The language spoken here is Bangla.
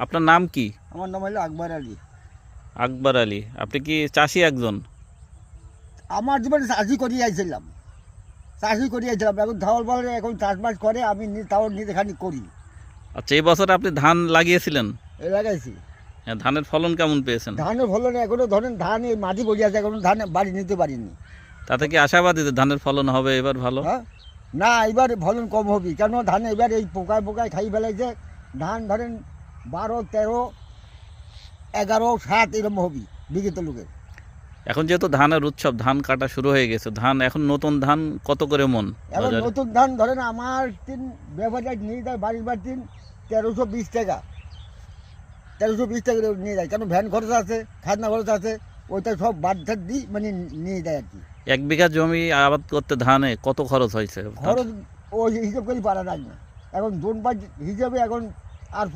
আপনার নাম কি? আমার নাম হলো আকবর আলী। আকবর আলী। আপনি কি চাষি একজন? আমার জীবনে চাষি করিয়ে আইছিলাম, এখন ধাওয়াল বলে এখন চাষবাস করে, আমি তাও নিজে খানি করি। আচ্ছা, এই বছর আপনি ধান লাগিয়েছিলেন? এই লাগাইছি। হ্যাঁ, ধানের ফলন কেমন পেয়েছেন? ধানের ফলন এখনো ধরেন ধান এই মাটি পড়ে আছে, এখনো ধান বাড়ি নিতে পারিনি। তাতে কি আশাবাদী যে ধানের ফলন হবে এবার ভালো? হ্যাঁ, না এবার ফলন কম হবে, কেন ধান এবার এই পোকায় পোকায় খাই ফেলাইছে। ধান ধরেন 12, 13, 11, 7 এরকম হবি বিঘিত লোকের। এখন যেহেতু ধানের উৎসব, ধান কাটা শুরু হয়ে গেছে, ধান এখন নতুন ধান কত করে মন এখন বাজারে? নতুন ধান ধরেন আমার ব্যবসায় নিয়ে যায় বাড়ির 1320 টাকা, 1320 টাকা করে নিয়ে যায়, কেন ভ্যান খরচ আছে, খাজনা খরচ আছে, ওইটা সব বাদ ধার দিই মানে নিয়ে যায় আর কি। 1 বিঘা জমি আবাদ করতে ধানে কত খরচ হয়েছে আপনার? খরচ ওই হিসাব করে পারা যায় না, এখন দোন বাজ হিসাবে এখন আর